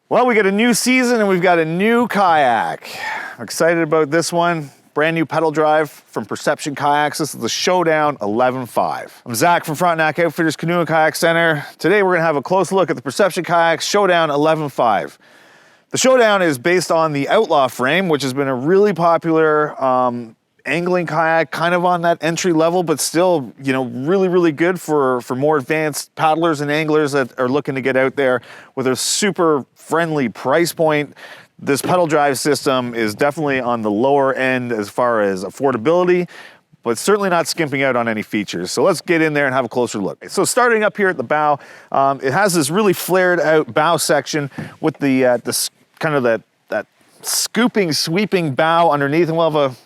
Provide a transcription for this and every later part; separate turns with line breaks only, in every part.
Well, we got a new season and we've got a new kayak. I'm excited about this one. Brand new pedal drive from Perception Kayaks. This is the Showdown 11.5. I'm Zack from Frontenac Outfitters Canoe and Kayak Center. Today we're gonna have a close look at the Perception Kayaks Showdown 11.5. The Showdown is based on the Outlaw frame, which has been a really popular angling kayak, kind of on that entry level, but still, you know, really good for more advanced paddlers and anglers that are looking to get out there with a super friendly price point. This pedal drive system is definitely on the lower end as far as affordability, but certainly not skimping out on any features. So let's get in there and have a closer look. So starting up here at the bow, it has this really flared out bow section with the kind of that scooping, sweeping bow underneath, and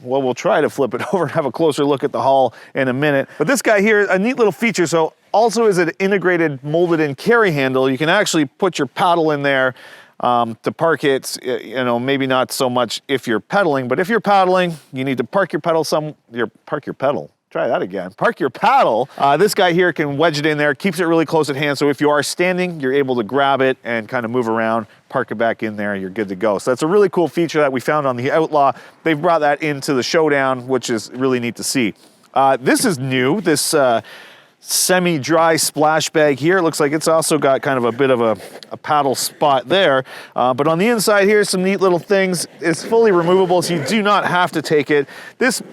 we'll try to flip it over and have a closer look at the hull in a minute. But this guy here, a neat little feature. So also is an integrated molded in carry handle. You can actually put your paddle in there to park it, you know, maybe not so much if you're pedaling, but if you're paddling, you need to park your pedal Try that again. Park your paddle. This guy here can wedge it in there, keeps it really close at hand. So if you are standing, you're able to grab it and kind of move around, park it back in there, you're good to go. So that's a really cool feature that we found on the Outlaw. They've brought that into the Showdown, which is really neat to see. This is new, this semi-dry splash bag here. It looks like it's also got kind of a bit of a paddle spot there. But on the inside here, some neat little things. It's fully removable, so you do not have to take it. This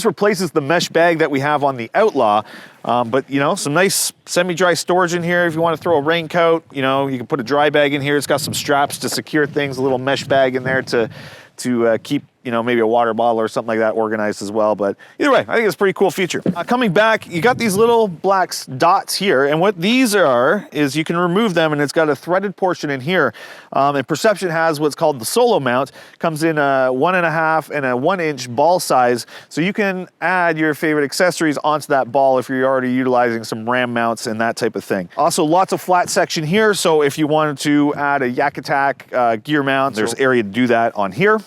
replaces the mesh bag that we have on the Outlaw, but you know, some nice semi-dry storage in here. If you want to throw a raincoat, you know, you can put a dry bag in here. It's got some straps to secure things, a little mesh bag in there to keep, you know, maybe a water bottle or something like that organized as well. But either way, I think it's a pretty cool feature. Coming back, you got these little black dots here, and what these are is you can remove them, and it's got a threaded portion in here. And Perception has what's called the solo mount. Comes in a 1.5 and a 1-inch ball size, so you can add your favorite accessories onto that ball if you're already utilizing some ram mounts and that type of thing. Also, lots of flat section here, so if you wanted to add a Yak Attack gear mount, there's area to do that on here.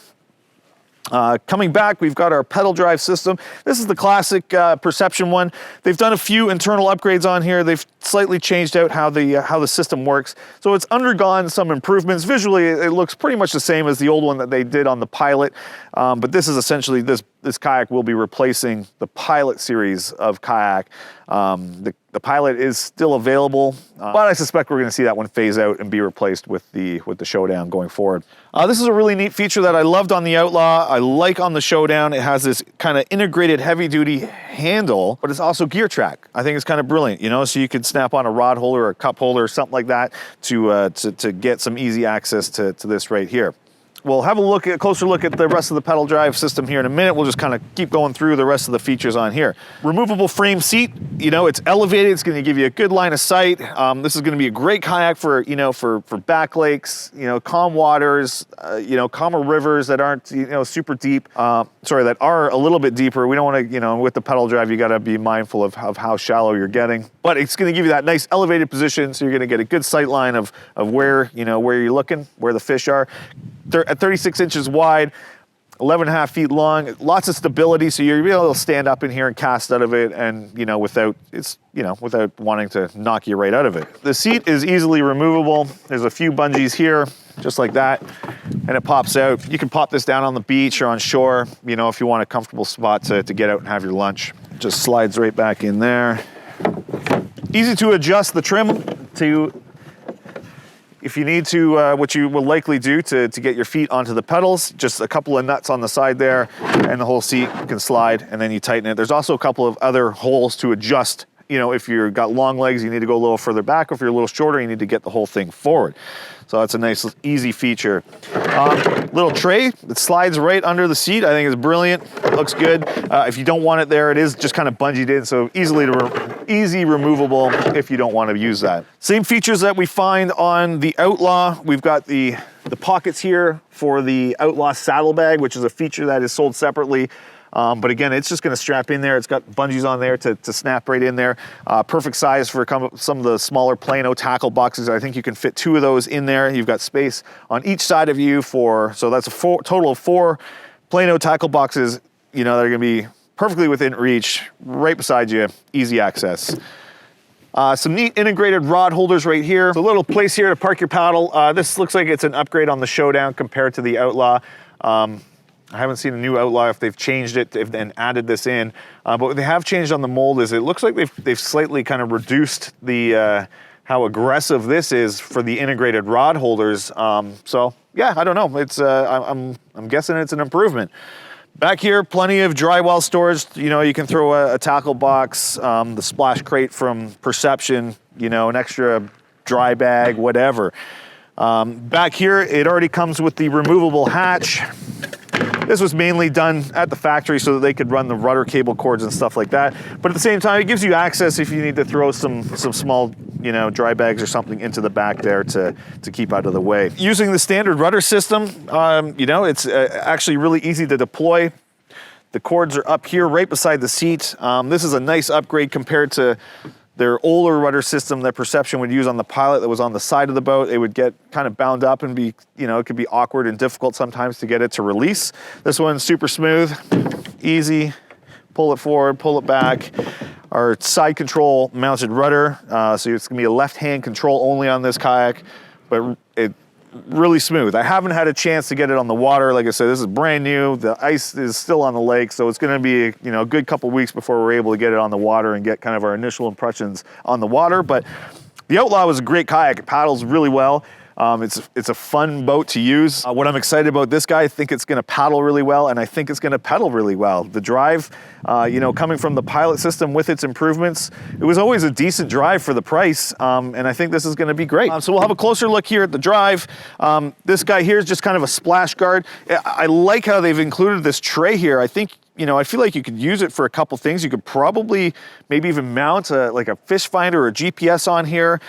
Coming back, we've got our pedal drive system. This is the classic Perception one. They've done a few internal upgrades on here. They've slightly changed out how the system works. So it's undergone some improvements. Visually, it looks pretty much the same as the old one that they did on the Pilot. But this is essentially, this kayak will be replacing the Pilot series of kayak. The Pilot is still available, but I suspect we're going to see that one phase out and be replaced with the Showdown going forward. This is a really neat feature that I loved on the Outlaw. I like on the Showdown. It has this kind of integrated heavy-duty handle, but it's also gear track. I think it's kind of brilliant, you know, so you could snap on a rod holder or a cup holder or something like that to get some easy access to this right here. We'll have a closer look at the rest of the pedal drive system here in a minute. We'll just kind of keep going through the rest of the features on here. Removable frame seat, you know, it's elevated. It's going to give you a good line of sight. This is going to be a great kayak for, you know, for back lakes, you know, calm waters, you know, calmer rivers that aren't, you know, super deep. That are a little bit deeper. We don't want to, you know, with the pedal drive, you got to be mindful of how shallow you're getting. But it's going to give you that nice elevated position, so you're going to get a good sight line of where, you know, where you're looking, where the fish are. At 36 inches wide, 11.5 feet long, lots of stability, so you'll be able to stand up in here and cast out of it, and you know, without wanting to knock you right out of it. The seat is easily removable. There's a few bungees here, just like that, and it pops out. You can pop this down on the beach or on shore, you know, if you want a comfortable spot to get out and have your lunch. Just slides right back in there. Easy to adjust the trim to, if you need to, what you will likely do to get your feet onto the pedals, just a couple of nuts on the side there, and the whole seat can slide, and then you tighten it. There's also a couple of other holes to adjust. You know, if you've got long legs, you need to go a little further back. If you're a little shorter, you need to get the whole thing forward. So that's a nice, easy feature. Little tray that slides right under the seat. I think it's brilliant. It looks good. If you don't want it there, it is just kind of bungeed in, so easy removable if you don't want to use that. Same features that we find on the Outlaw. We've got the pockets here for the Outlaw saddlebag, which is a feature that is sold separately. But again, it's just going to strap in there. It's got bungees on there to snap right in there. Perfect size for some of the smaller Plano tackle boxes. I think you can fit 2 of those in there. You've got space on each side of you so that's a total of 4 Plano tackle boxes, you know, that are going to be perfectly within reach, right beside you, easy access. Some neat integrated rod holders right here. A little place here to park your paddle. This looks like it's an upgrade on the Showdown compared to the Outlaw. I haven't seen a new Outlaw if they've changed it and added this in. But what they have changed on the mold is it looks like they've slightly kind of reduced the how aggressive this is for the integrated rod holders. So yeah, I don't know. It's I'm guessing it's an improvement. Back here, plenty of dry well storage. You know, you can throw a tackle box, the splash crate from Perception, you know, an extra dry bag, whatever. Back here, it already comes with the removable hatch. This was mainly done at the factory so that they could run the rudder cable cords and stuff like that. But at the same time, it gives you access if you need to throw some small, you know, dry bags or something into the back there to keep out of the way. Using the standard rudder system, you know, it's actually really easy to deploy. The cords are up here right beside the seat. This is a nice upgrade compared to their older rudder system that Perception would use on the Pilot that was on the side of the boat. It would get kind of bound up and be, you know, it could be awkward and difficult sometimes to get it to release. This one's super smooth, easy. Pull it forward, pull it back. Our side control mounted rudder. So it's gonna be a left-hand control only on this kayak, but it really smooth. I haven't had a chance to get it on the water. Like I said, this is brand new. The ice is still on the lake, so it's gonna be, you know, a good couple weeks before we're able to get it on the water and get kind of our initial impressions on the water. But the Outlaw was a great kayak. It paddles really well. It's a fun boat to use. What I'm excited about this guy, I think it's gonna paddle really well, and I think it's gonna pedal really well. The drive, you know, coming from the Pilot system with its improvements, it was always a decent drive for the price, and I think this is gonna be great. So we'll have a closer look here at the drive. This guy here is just kind of a splash guard. I like how they've included this tray here. I think, you know, I feel like you could use it for a couple things. You could probably maybe even mount like a fish finder or a GPS on here.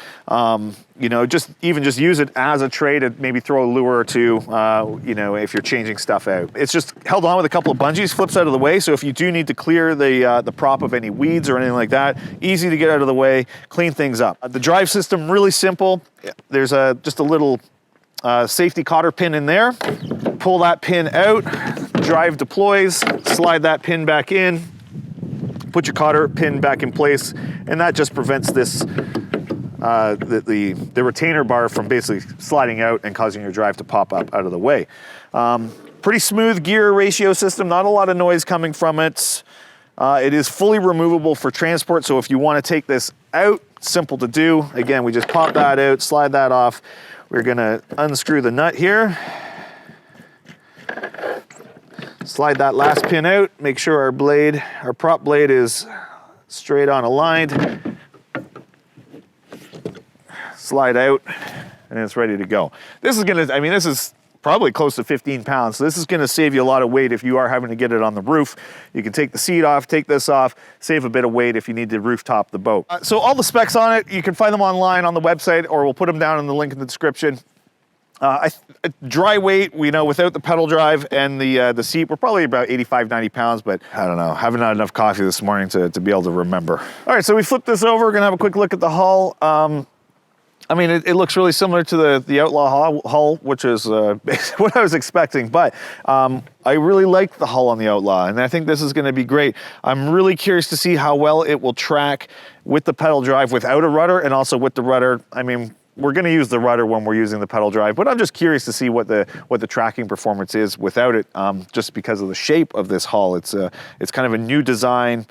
You know, just use it as a tray to maybe throw a lure or two, you know, if you're changing stuff out. It's just held on with a couple of bungees, flips out of the way. So if you do need to clear the prop of any weeds or anything like that, easy to get out of the way, clean things up. The drive system, really simple. There's just a little safety cotter pin in there. Pull that pin out, drive deploys, slide that pin back in, put your cotter pin back in place, and that just prevents this the retainer bar from basically sliding out and causing your drive to pop up out of the way. Pretty smooth gear ratio system, not a lot of noise coming from it. It is fully removable for transport, so if you want to take this out, simple to do. Again, we just pop that out, slide that off. We're gonna unscrew the nut here. Slide that last pin out, make sure our prop blade is straight on aligned. Slide out, and it's ready to go. This is gonna, I mean, this is probably close to 15 pounds, so this is gonna save you a lot of weight if you are having to get it on the roof. You can take the seat off, take this off, save a bit of weight if you need to rooftop the boat. So all the specs on it, you can find them online on the website, or we'll put them down in the link in the description. Dry weight, we know, without the pedal drive and the seat, we're probably about 85, 90 pounds, but I don't know, haven't had enough coffee this morning to be able to remember. All right, so we flipped this over, we're gonna have a quick look at the hull. I mean, it looks really similar to the Outlaw hull, which is what I was expecting, but I really like the hull on the Outlaw, and I think this is gonna be great. I'm really curious to see how well it will track with the pedal drive without a rudder, and also with the rudder. I mean, we're gonna use the rudder when we're using the pedal drive, but I'm just curious to see what the tracking performance is without it, just because of the shape of this hull. It's kind of a new design,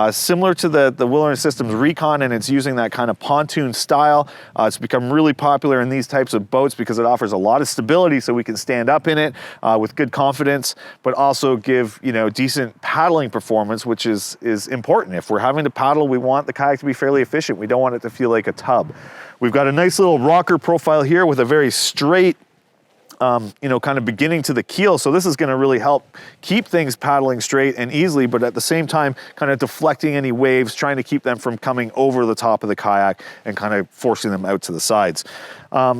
similar to the Wilderness Systems Recon, and it's using that kind of pontoon style. It's become really popular in these types of boats because it offers a lot of stability, so we can stand up in it with good confidence, but also give, you know, decent paddling performance, which is important. If we're having to paddle, we want the kayak to be fairly efficient. We don't want it to feel like a tub. We've got a nice little rocker profile here with a very straight, you know, kind of beginning to the keel. So this is gonna really help keep things paddling straight and easily, but at the same time, kind of deflecting any waves, trying to keep them from coming over the top of the kayak and kind of forcing them out to the sides.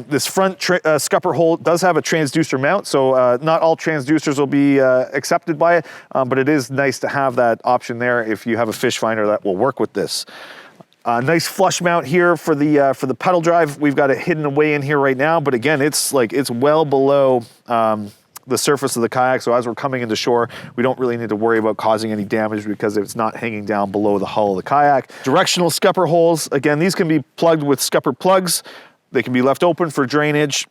This front scupper hole does have a transducer mount, so not all transducers will be accepted by it, but it is nice to have that option there if you have a fish finder that will work with this. Nice flush mount here for the pedal drive. We've got it hidden away in here right now, but again, it's well below the surface of the kayak. So as we're coming into shore, we don't really need to worry about causing any damage because it's not hanging down below the hull of the kayak. Directional scupper holes. Again, these can be plugged with scupper plugs. They can be left open for drainage.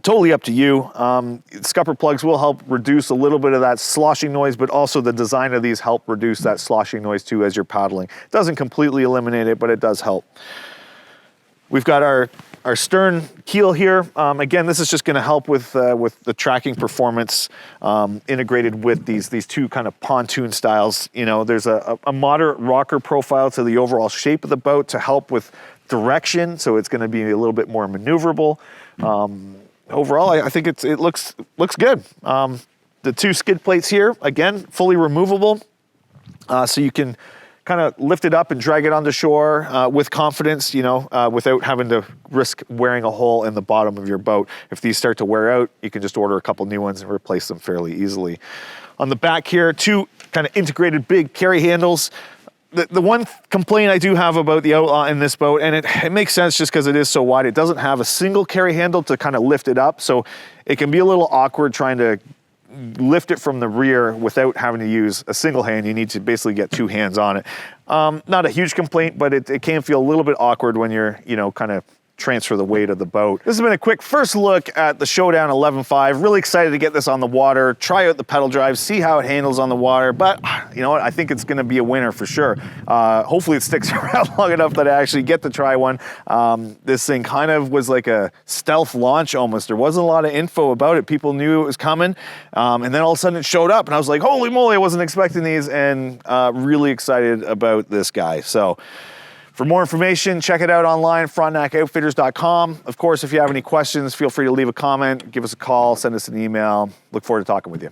Totally up to you. Scupper plugs will help reduce a little bit of that sloshing noise, but also the design of these help reduce that sloshing noise too as you're paddling. It doesn't completely eliminate it, but it does help. We've got our stern keel here. Again, this is just going to help with the tracking performance integrated with these two kind of pontoon styles. You know, there's a moderate rocker profile to the overall shape of the boat to help with direction, so it's going to be a little bit more maneuverable. Overall, I think it looks good. The two skid plates here, again, fully removable, so you can kind of lift it up and drag it onto shore with confidence, you know, without having to risk wearing a hole in the bottom of your boat. If these start to wear out, you can just order a couple new ones and replace them fairly easily. On the back here, two kind of integrated big carry handles. The one complaint I do have about the Outlaw in this boat, and it makes sense just because it is so wide, it doesn't have a single carry handle to kind of lift it up, so it can be a little awkward trying to lift it from the rear without having to use a single hand. You need to basically get two hands on it. Not a huge complaint, but it can feel a little bit awkward when you're, you know, kind of transfer the weight of the boat. This has been a quick first look at the Showdown 11.5. Really excited to get this on the water, try out the pedal drive, see how it handles on the water, but you know what, I think it's gonna be a winner for sure. Hopefully it sticks around long enough that I actually get to try one. This thing kind of was like a stealth launch almost. There wasn't a lot of info about it. People knew it was coming, and then all of a sudden it showed up and I was like, holy moly, I wasn't expecting these, and really excited about this guy. So for more information, check it out online, frontenacoutfitters.com. Of course, if you have any questions, feel free to leave a comment, give us a call, send us an email. Look forward to talking with you.